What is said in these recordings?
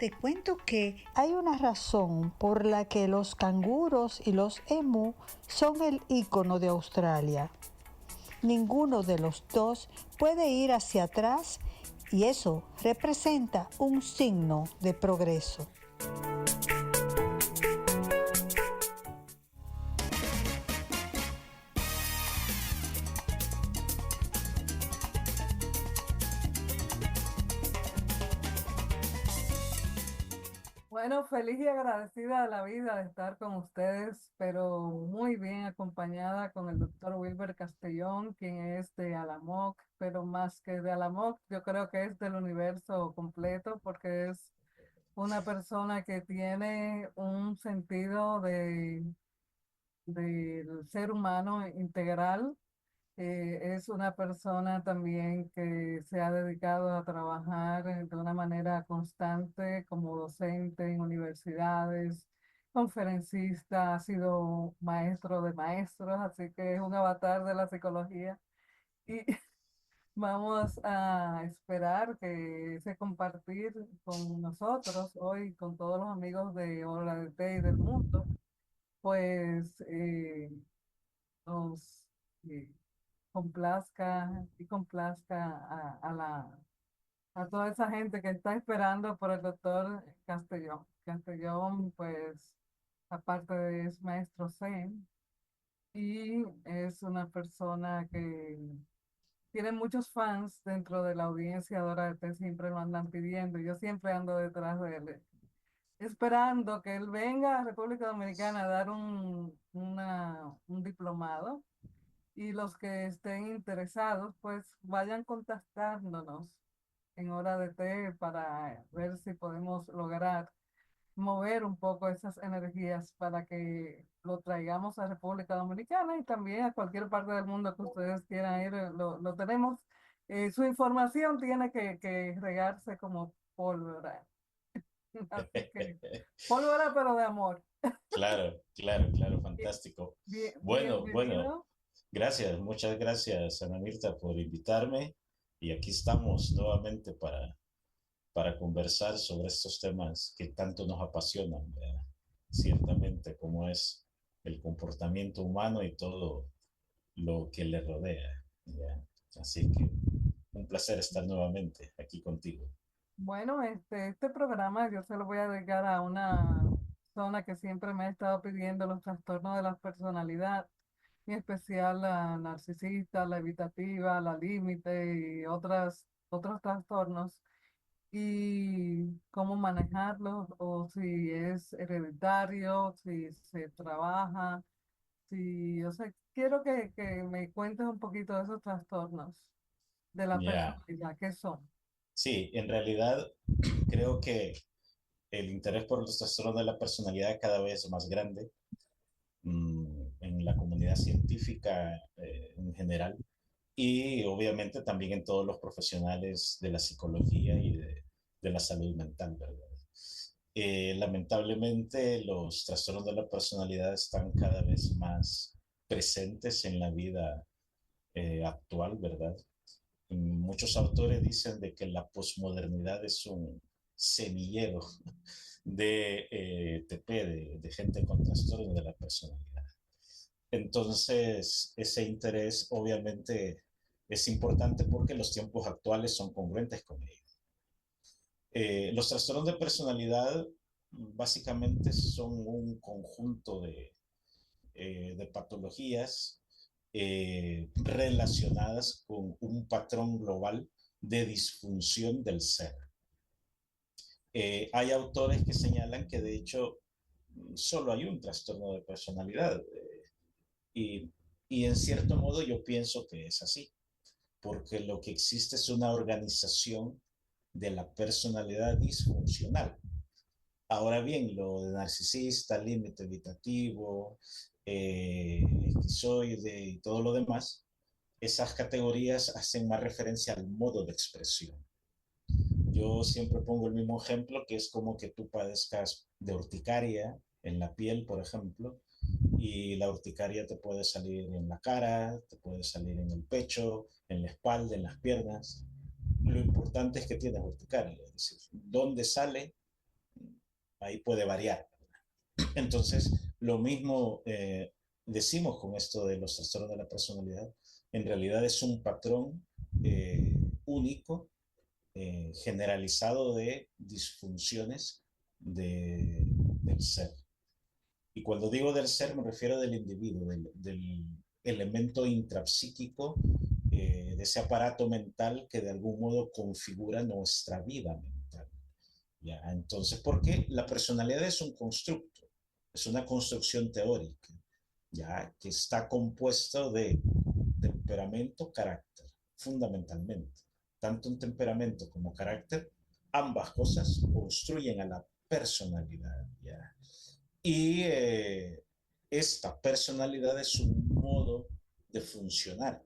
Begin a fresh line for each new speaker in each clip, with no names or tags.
Te cuento que hay una razón por la que los canguros y los emú son el ícono de Australia. Ninguno de los dos puede ir hacia atrás y eso representa un signo de progreso.
Bueno, feliz y agradecida de la vida de estar con ustedes, pero muy bien acompañada con el doctor Wilber Castellón, quien es de Alamoc, pero más que de Alamoc, yo creo que es del universo completo, porque es una persona que tiene un sentido del ser humano integral. Es una persona también que se ha dedicado a trabajar de una manera constante como docente en universidades, conferencista, ha sido maestro de maestros, así que es un avatar de la psicología. Y vamos a esperar que ese compartir con nosotros hoy, con todos los amigos de Hora de Té y del mundo, pues nos... eh, complazca y complazca a toda esa gente que está esperando por el doctor Castellón. Castellón, pues, aparte de es maestro Zen y es una persona que tiene muchos fans dentro de la audiencia de Hora de Té, siempre lo andan pidiendo. Yo siempre ando detrás de él, esperando que él venga a República Dominicana a dar un diplomado y los que estén interesados, pues vayan contactándonos en Hora de Té para ver si podemos lograr mover un poco esas energías para que lo traigamos a República Dominicana y también a cualquier parte del mundo que ustedes quieran ir, lo tenemos. Su información tiene que regarse como pólvora. Así que pólvora, pero de amor.
Claro, claro, claro,
Bien,
fantástico. Bueno,
bienvenido.
gracias, muchas gracias, Ana Mirta, por invitarme. Y aquí estamos nuevamente para conversar sobre estos temas que tanto nos apasionan, ¿verdad? Ciertamente, como es el comportamiento humano y todo lo que le rodea, ¿ya? Así que un placer estar nuevamente aquí contigo.
Bueno, este programa yo se lo voy a dedicar a una zona que siempre me ha estado pidiendo los trastornos de la personalidad, en especial la narcisista, la evitativa, la límite y otros trastornos, y cómo manejarlos, o si es hereditario, si se trabaja, si, o sea, quiero que me cuentes un poquito de esos trastornos de la
Ya,
personalidad, ¿qué son?
sí, en realidad creo que el interés por los trastornos de la personalidad cada vez es más grande en la comunidad científica en general y obviamente también en todos los profesionales de la psicología y de la salud mental, ¿verdad? Lamentablemente los trastornos de la personalidad están cada vez más presentes en la vida actual, ¿verdad? Muchos autores dicen de que la posmodernidad es un semillero de TP, de gente con trastornos de la personalidad. Entonces, ese interés obviamente es importante porque los tiempos actuales son congruentes con ello. Los trastornos de personalidad básicamente son un conjunto de patologías relacionadas con un patrón global de disfunción del ser. Hay autores que señalan que de hecho solo hay un trastorno de personalidad y, y en cierto modo yo pienso que es así, porque lo que existe es una organización de la personalidad disfuncional. Ahora bien, lo de narcisista, límite evitativo, esquizoide y todo lo demás, esas categorías hacen más referencia al modo de expresión. Yo siempre pongo el mismo ejemplo, que es como que tú padezcas de urticaria en la piel, por ejemplo, y la urticaria te puede salir en la cara, te puede salir en el pecho, en la espalda, en las piernas. Lo importante es que tienes urticaria, es decir, dónde sale ahí puede variar. Entonces, lo mismo decimos con esto de los trastornos de la personalidad. En realidad es un patrón eh, único, generalizado de disfunciones del ser. Y cuando digo del ser me refiero del individuo, del elemento intrapsíquico, de ese aparato mental que de algún modo configura nuestra vida mental. ¿Ya? Entonces, ¿por qué? La personalidad es un constructo, es una construcción teórica, ¿ya? Que está compuesto de temperamento, carácter, fundamentalmente. Tanto un temperamento como carácter, ambas cosas construyen a la personalidad, ¿ya? Y esta personalidad es un modo de funcionar.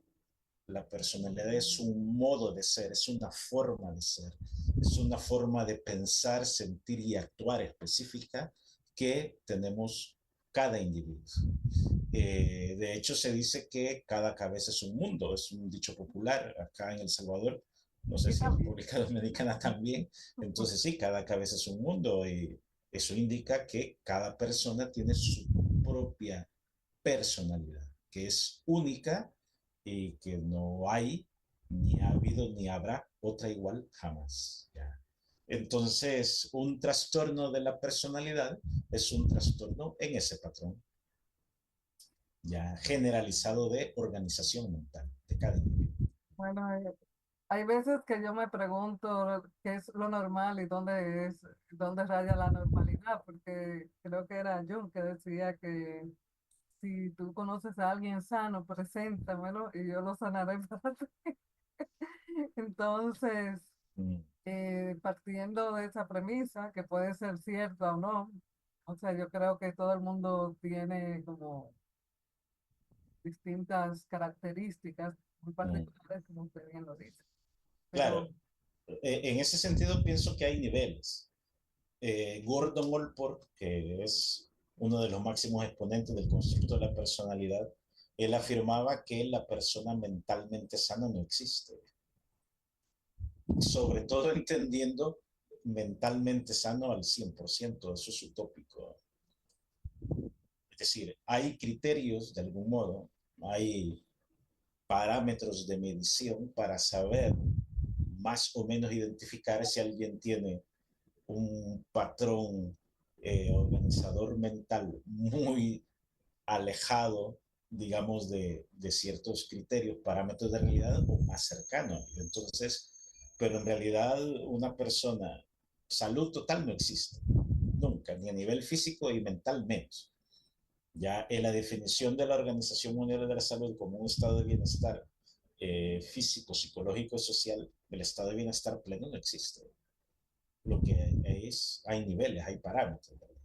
La personalidad es un modo de ser, es una forma de ser, es una forma de pensar, sentir y actuar específica que tenemos cada individuo. De hecho, se dice que cada cabeza es un mundo, es un dicho popular acá en El Salvador, no sé
Y
si en
también,
República Dominicana también. Entonces sí, cada cabeza es un mundo y eso indica que cada persona tiene su propia personalidad, que es única y que no hay, ni ha habido, ni habrá otra igual jamás. ¿Ya? Entonces, un trastorno de la personalidad es un trastorno en ese patrón ya generalizado de organización mental de cada individuo.
bueno, hay veces que yo me pregunto qué es lo normal y dónde raya la normalidad, porque creo que era Jung que decía que si tú conoces a alguien sano, preséntamelo y yo lo sanaré para ti. Entonces,
Mm,
partiendo de esa premisa, que puede ser cierta o no, o sea, yo creo que todo el mundo tiene como distintas características muy
mm.
particulares, como usted bien lo dice. Pero
Claro, en ese sentido pienso que hay niveles. Gordon Allport, que es uno de los máximos exponentes del constructo de la personalidad, él afirmaba que la persona mentalmente sana no existe, sobre todo entendiendo mentalmente sano al 100%, eso es utópico. Es decir, hay criterios de algún modo, hay parámetros de medición para saber más o menos identificar si alguien tiene un patrón organizador mental muy alejado, digamos, de ciertos criterios, parámetros de realidad o más cercano. Entonces, pero en realidad una persona, salud total no existe, nunca, ni a nivel físico y mental menos. Ya en la definición de la Organización Mundial de la Salud como un estado de bienestar físico, psicológico y social, el estado de bienestar pleno no existe. Lo que es, hay niveles, hay parámetros, ¿verdad?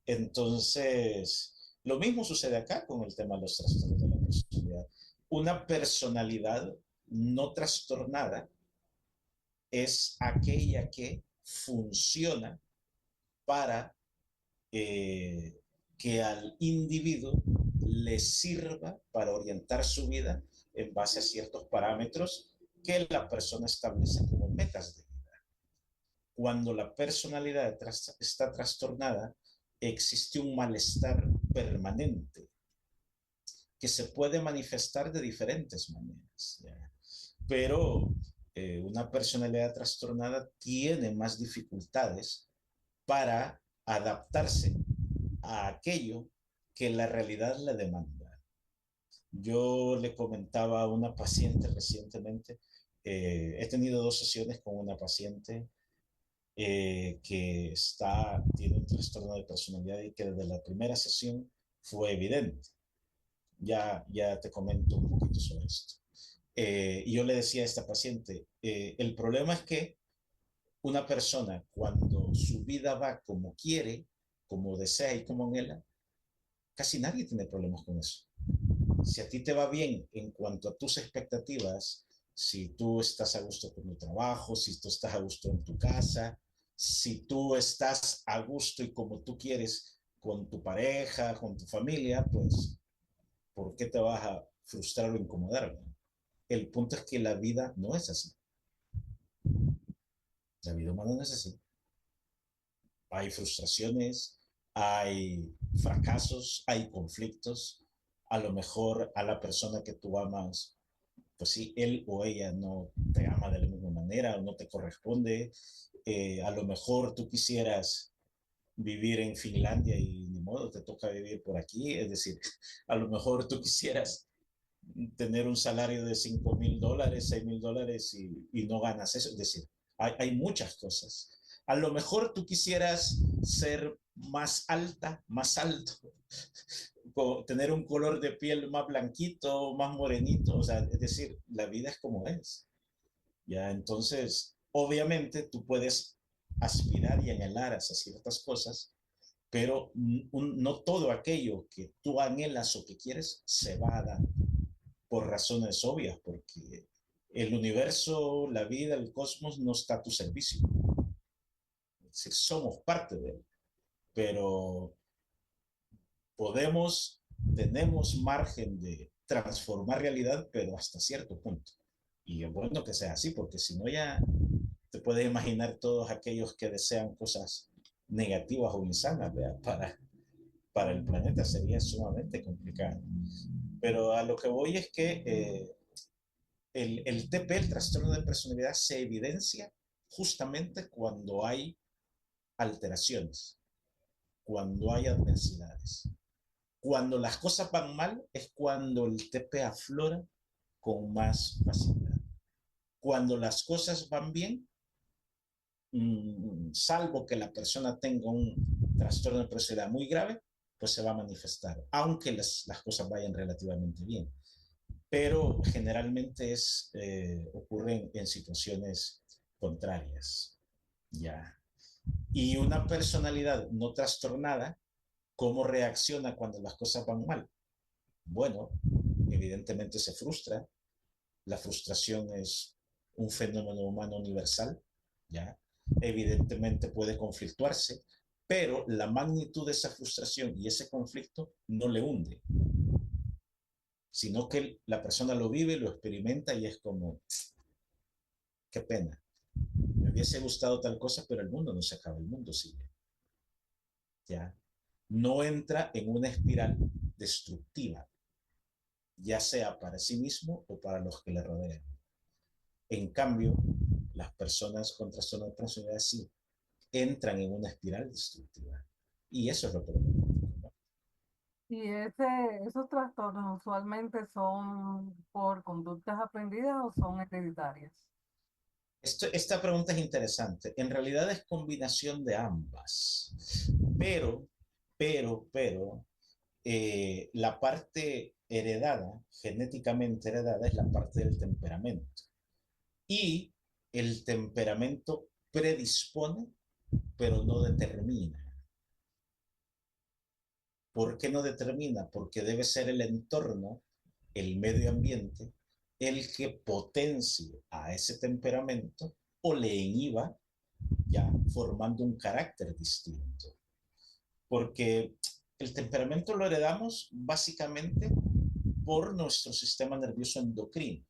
Entonces, lo mismo sucede acá con el tema de los trastornos de la personalidad. Una personalidad no trastornada es aquella que funciona para que al individuo le sirva para orientar su vida en base a ciertos parámetros que la persona establece como metas de vida. Cuando la personalidad está trastornada, existe un malestar permanente que se puede manifestar de diferentes maneras. ¿Ya? Pero una personalidad trastornada tiene más dificultades para adaptarse a aquello que la realidad le demanda. Yo le comentaba a una paciente recientemente, he tenido dos sesiones con una paciente que tiene un trastorno de personalidad y que desde la primera sesión fue evidente. Ya te comento un poquito sobre esto. Y yo le decía a esta paciente, el problema es que una persona cuando su vida va como quiere, como desea y como anhela, casi nadie tiene problemas con eso. Si a ti te va bien en cuanto a tus expectativas, si tú estás a gusto con tu trabajo, si tú estás a gusto en tu casa, si tú estás a gusto y como tú quieres con tu pareja, con tu familia, pues, ¿por qué te vas a frustrar o incomodar? El punto es que la vida no es así. La vida humana no es así. hay frustraciones, hay fracasos, hay conflictos. A lo mejor a la persona que tú amas, pues sí, él o ella no te ama de la misma manera o no te corresponde. A lo mejor tú quisieras vivir en Finlandia y ni modo, te toca vivir por aquí. Es decir, a lo mejor tú quisieras tener un salario de $5,000, $6,000 y no ganas eso. Es decir, hay muchas cosas. A lo mejor tú quisieras ser más alta, más alto, tener un color de piel más blanquito, más morenito. O sea, es decir, la vida es como es. Ya, entonces, obviamente tú puedes aspirar y anhelar hacia ciertas cosas, pero no todo aquello que tú anhelas o que quieres se va a dar por razones obvias, porque el universo, la vida, el cosmos no está a tu servicio. Es decir, somos parte de él, pero tenemos margen de transformar realidad, pero hasta cierto punto. Y es bueno que sea así, porque si no ya te puedes imaginar todos aquellos que desean cosas negativas o insanas, ¿verdad? Para el planeta sería sumamente complicado. Pero a lo que voy es que el TP, el trastorno de personalidad, se evidencia justamente cuando hay alteraciones, cuando hay adversidades. Cuando las cosas van mal es cuando el TP aflora con más facilidad. Cuando las cosas van bien, salvo que la persona tenga un trastorno de personalidad muy grave, pues se va a manifestar, aunque las cosas vayan relativamente bien. Pero generalmente ocurre en situaciones contrarias. Ya. Y una personalidad no trastornada, ¿cómo reacciona cuando las cosas van mal? Bueno, evidentemente se frustra. La frustración es un fenómeno humano universal, ¿ya? Evidentemente puede conflictuarse, pero la magnitud de esa frustración y ese conflicto no le hunde, sino que la persona lo vive, lo experimenta y es como, qué pena, me hubiese gustado tal cosa, pero el mundo no se acaba, el mundo sigue, ¿ya? No entra en una espiral destructiva, ya sea para sí mismo o para los que le rodean. En cambio, las personas con trastorno de personalidad sí entran en una espiral destructiva. Y eso es lo problemático, ¿no?
Y esos trastornos usualmente son por conductas aprendidas o son hereditarias.
Esta pregunta es interesante. En realidad es combinación de ambas. Pero, la parte heredada, genéticamente heredada, es la parte del temperamento. Y el temperamento predispone, pero no determina. ¿Por qué no determina? Porque debe ser el entorno, el medio ambiente, el que potencie a ese temperamento o le inhiba, ya formando un carácter distinto. Porque el temperamento lo heredamos básicamente por nuestro sistema nervioso endocrino.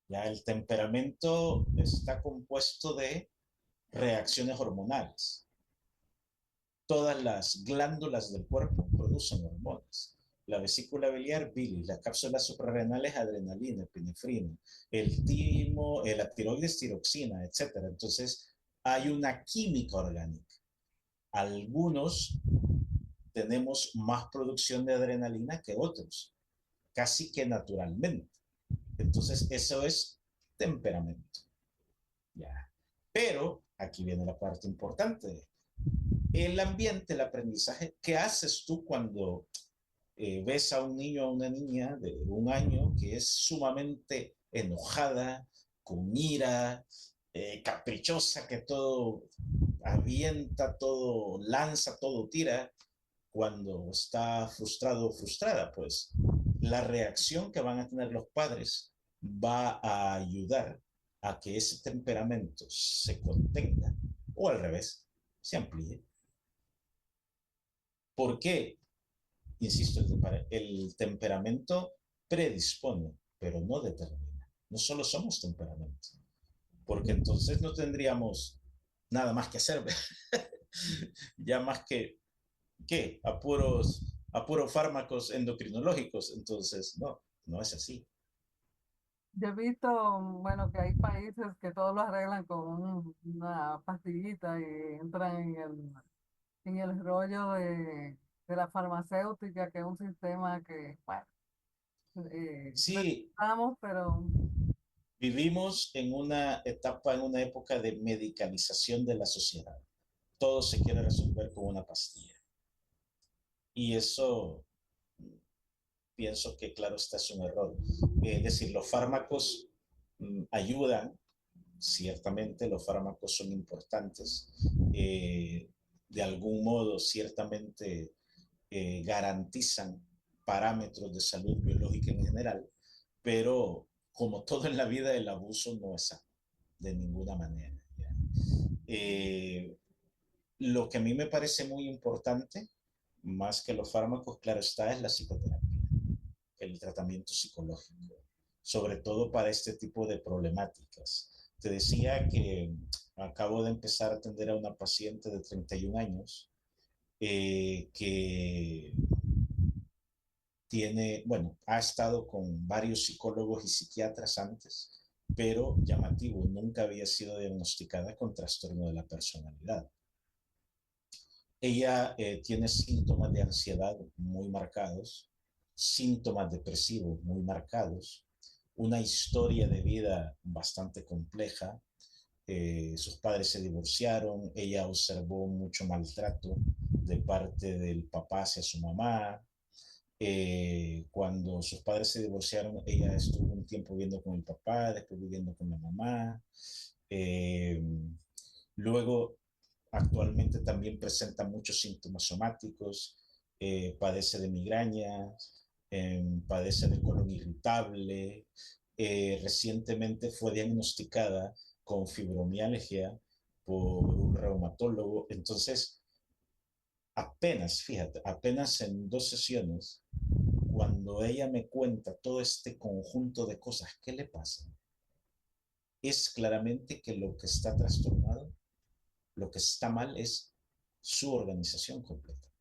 Ya el temperamento está compuesto de reacciones hormonales. Todas las glándulas del cuerpo producen hormonas. La vesícula biliar, bilis, las cápsulas suprarrenales, adrenalina, epinefrina, el timo, la tiroides, tiroxina, etc. Entonces, hay una química orgánica. Algunos tenemos más producción de adrenalina que otros, casi que naturalmente. Entonces, eso es temperamento. Ya. Pero aquí viene la parte importante. El ambiente, el aprendizaje, ¿qué haces tú cuando ves a un niño o a una niña de 1 año que es sumamente enojada, con ira, caprichosa, que todo avienta, todo lanza, todo tira, cuando está frustrado o frustrada? Pues la reacción que van a tener los padres va a ayudar a que ese temperamento se contenga o al revés, se amplíe. ¿Por qué? Insisto, el temperamento predispone, pero no determina. No solo somos temperamento, porque entonces no tendríamos nada más que hacer, ya más que, ¿qué? A puros fármacos endocrinológicos, entonces, no, no es así.
Yo he visto, bueno, que hay países que todo lo arreglan con una pastillita y entran en el rollo de la farmacéutica, que es un sistema que, bueno,
Sí,
necesitamos, pero
vivimos en una etapa, en una época de medicalización de la sociedad. Todo se quiere resolver con una pastilla. Y eso pienso que, claro, está es un error. Es decir, los fármacos ayudan, ciertamente los fármacos son importantes. De algún modo, ciertamente garantizan parámetros de salud biológica en general, pero como todo en la vida, el abuso no es sano, de ninguna manera. Eh, lo que a mí me parece muy importante, más que los fármacos, claro está, es la psicoterapia, el tratamiento psicológico, sobre todo para este tipo de problemáticas. Te decía que acabo de empezar a atender a una paciente de 31 años que tiene, bueno, ha estado con varios psicólogos y psiquiatras antes, pero llamativo, nunca había sido diagnosticada con trastorno de la personalidad. Ella tiene síntomas de ansiedad muy marcados, síntomas depresivos muy marcados, una historia de vida bastante compleja. Sus padres se divorciaron, ella observó mucho maltrato de parte del papá hacia su mamá. Cuando sus padres se divorciaron, ella estuvo un tiempo viviendo con el papá, después viviendo con la mamá. Eh, luego actualmente también presenta muchos síntomas somáticos, padece de migrañas, padece de colon irritable, recientemente fue diagnosticada con fibromialgia por un reumatólogo. Entonces, apenas, fíjate, apenas en 2 sesiones, cuando ella me cuenta todo este conjunto de cosas que le pasan, es claramente que lo que está trastornado, lo que está mal es su organización completa,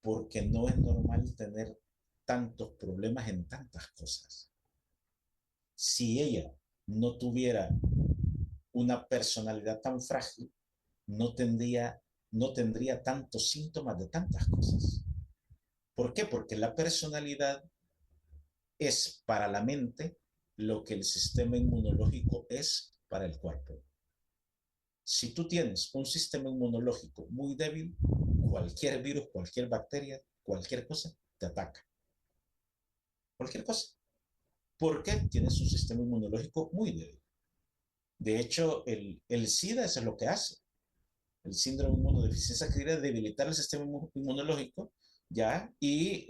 porque no es normal tener tantos problemas en tantas cosas. Si ella no tuviera una personalidad tan frágil, no tendría, no tendría tantos síntomas de tantas cosas. ¿Por qué? Porque la personalidad es para la mente lo que el sistema inmunológico es para el cuerpo. Si tú tienes un sistema inmunológico muy débil, cualquier virus, cualquier bacteria, cualquier cosa te ataca. Cualquier cosa. Porque tienes un sistema inmunológico muy débil. De hecho, el SIDA eso es lo que hace. El síndrome de inmunodeficiencia adquirida debilitar el sistema inmunológico, ¿ya? Y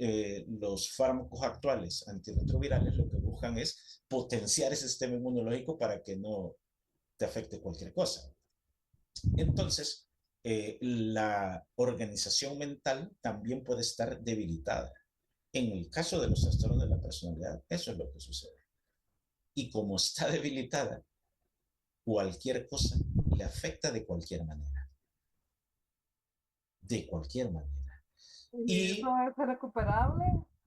los fármacos actuales antirretrovirales lo que buscan es potenciar ese sistema inmunológico para que no te afecte cualquier cosa. Entonces, la organización mental también puede estar debilitada. En el caso de los trastornos de la personalidad, eso es lo que sucede. Y como está debilitada, cualquier cosa le afecta de cualquier manera. De cualquier manera.
¿y eso
Y,
es recuperable?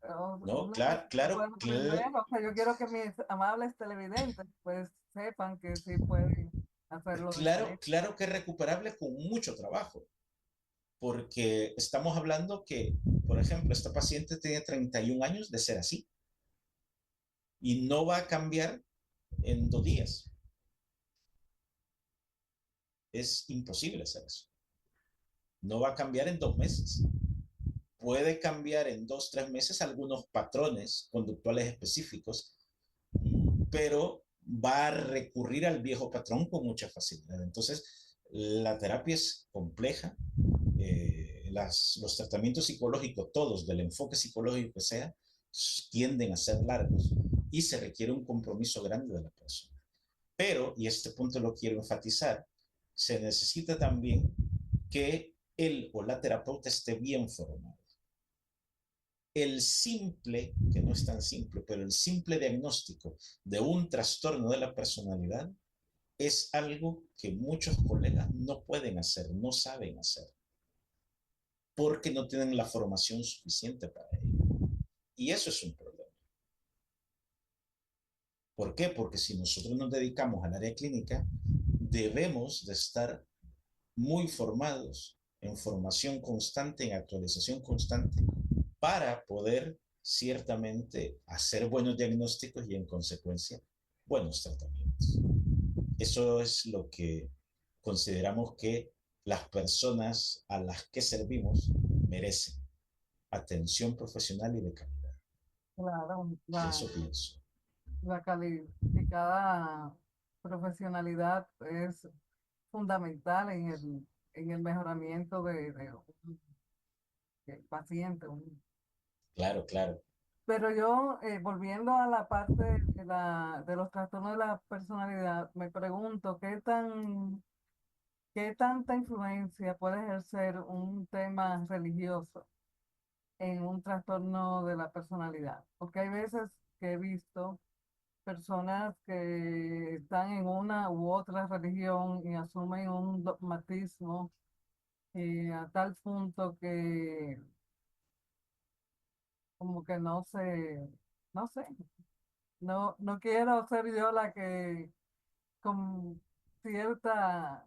no,
Una vez
claro,
se
claro,
puede aprender, o sea, yo quiero que mis amables televidentes pues sepan que sí pueden hacerlo
claro,
diferente.
claro que es recuperable con mucho trabajo, porque estamos hablando que, por ejemplo, esta paciente tiene 31 años de ser así y no va a cambiar en 2 días. Es imposible hacer eso. No va a cambiar en 2 meses. Puede cambiar en 2, 3 meses algunos patrones conductuales específicos, pero va a recurrir al viejo patrón con mucha facilidad. Entonces, la terapia es compleja. Los tratamientos psicológicos, todos, del enfoque psicológico que sea, tienden a ser largos y se requiere un compromiso grande de la persona. Pero, y este punto lo quiero enfatizar, se necesita también que él o la terapeuta esté bien formado. El simple, que no es tan simple, pero el simple diagnóstico de un trastorno de la personalidad es algo que muchos colegas no pueden hacer, no saben hacer, porque no tienen la formación suficiente para ello. Y eso es un problema. ¿Por qué? Porque si nosotros nos dedicamos al área clínica, debemos de estar muy formados, en formación constante, en actualización constante, para poder ciertamente hacer buenos diagnósticos y en consecuencia buenos tratamientos. Eso es lo que consideramos que las personas a las que servimos merecen atención profesional y de calidad.
Claro,
Eso pienso.
la calificada profesionalidad es fundamental en el mejoramiento de un paciente.
Claro, claro.
Pero yo, volviendo a la parte de los trastornos de la personalidad, me pregunto qué tanta influencia puede ejercer un tema religioso en un trastorno de la personalidad. Porque hay veces que he visto personas que están en una u otra religión y asumen un dogmatismo a tal punto que como que no sé, no quiero ser yo la que con cierta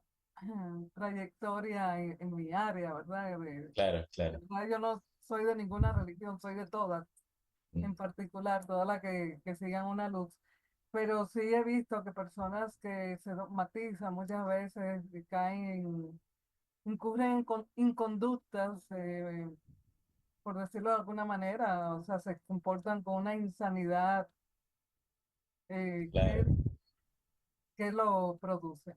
trayectoria en mi área, ¿verdad?
Claro, claro.
¿Verdad? Yo no soy de ninguna religión, soy de todas,
Mm,
en particular, todas las que sigan una luz. Pero sí he visto que personas que se dogmatizan muchas veces y incurren en inconductas, por decirlo de alguna manera, o sea, se comportan con una insanidad eh,
claro.
que, que lo produce.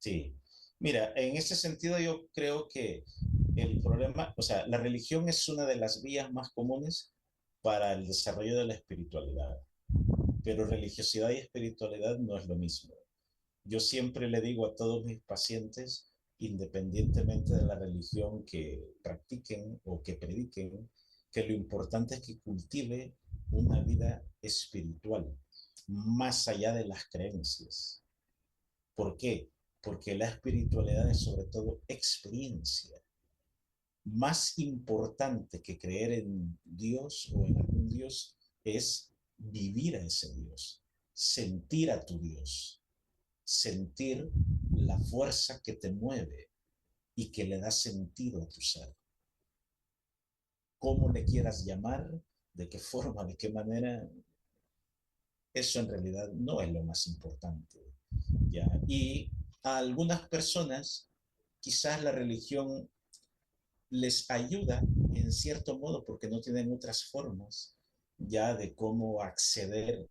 Sí. Mira, en ese sentido yo creo que el problema, o sea, la religión es una de las vías más comunes para el desarrollo de la espiritualidad, pero religiosidad y espiritualidad no es lo mismo. Yo siempre le digo a todos mis pacientes, independientemente de la religión que practiquen o que prediquen, que lo importante es que cultive una vida espiritual, más allá de las creencias. ¿Por qué? Porque la espiritualidad es sobre todo experiencia. Más importante que creer en Dios o en algún Dios es vivir a ese Dios, sentir a tu Dios, sentir la fuerza que te mueve y que le da sentido a tu ser. Cómo le quieras llamar, de qué forma, de qué manera, eso en realidad no es lo más importante. ¿Ya? Y a algunas personas quizás la religión les ayuda en cierto modo porque no tienen otras formas ya de cómo acceder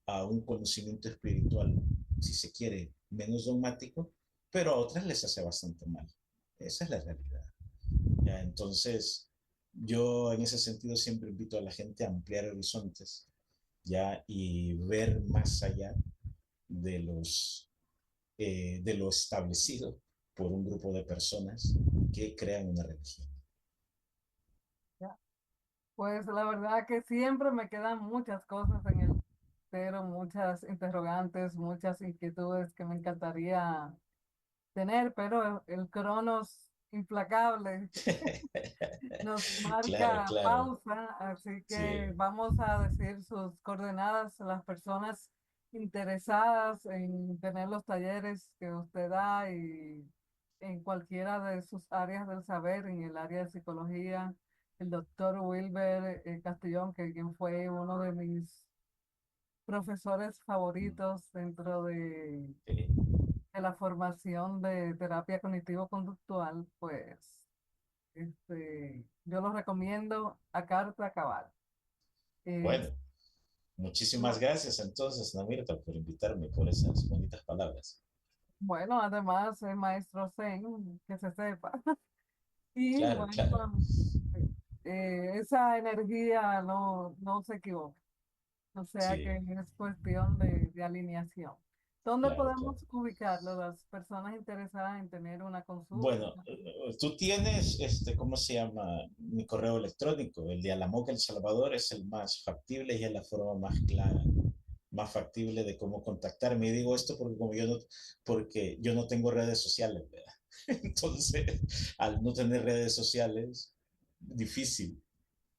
a un conocimiento espiritual, si se quiere, menos dogmático, pero a otras les hace bastante mal. Esa es la realidad. ¿Ya? Entonces, yo en ese sentido siempre invito a la gente a ampliar horizontes ya y ver más allá de de lo establecido por un grupo de personas que crean una religión.
¿Ya? Pues la verdad que siempre me quedan muchas cosas en el tintero, muchas interrogantes, muchas inquietudes que me encantaría tener, pero el Cronos implacable nos
Claro,
marca
claro.
pausa, así que
Sí,
vamos a decir sus coordenadas a las personas interesadas en tener los talleres que usted da y en cualquiera de sus áreas del saber, en el área de psicología, el doctor Wilber Castellón, que quien fue uno de mis profesores favoritos dentro
sí.
de la formación de terapia cognitivo-conductual, pues yo lo recomiendo a carta cabal. Eh,
Bueno, muchísimas gracias entonces, Namirta, por invitarme, por esas bonitas palabras.
bueno, además es maestro Zen, que se sepa. Y
Claro, claro.
bueno, esa energía no se equivoca. O sea que
Sí,
es cuestión de alineación. ¿Dónde
claro, claro.
podemos ubicarlo las personas interesadas en tener una consulta?
Bueno, tú tienes, ¿cómo se llama? Mi correo electrónico, el de Alamoca El Salvador es el más factible y es la forma más clara más factible de cómo contactarme. Y digo esto porque porque yo no tengo redes sociales, ¿verdad? Entonces, al no tener redes sociales, difícil,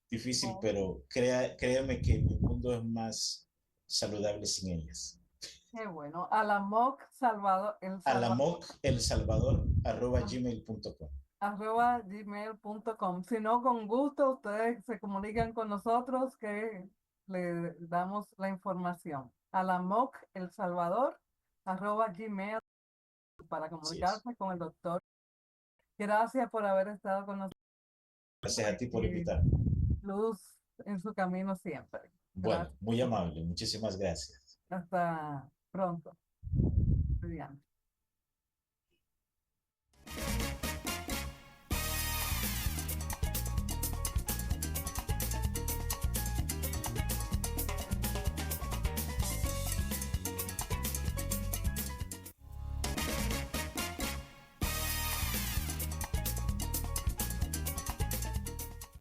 difícil,
Oh,
pero créame que mi mundo es más saludable sin ellas.
qué bueno. A la MOC Salvador, El Salvador,
alamocelsalvador@gmail.com.
@gmail.com. Si no, con gusto ustedes se comunican con nosotros que le damos la información. A la MOC El Salvador, @gmail para
Así es.
comunicarse con el doctor. Gracias por haber estado con nosotros
Gracias a ti por
y
invitarme.
luz en su camino siempre.
Bueno,
Gracias.
muy amable. Muchísimas gracias.
Hasta pronto. Muy bien.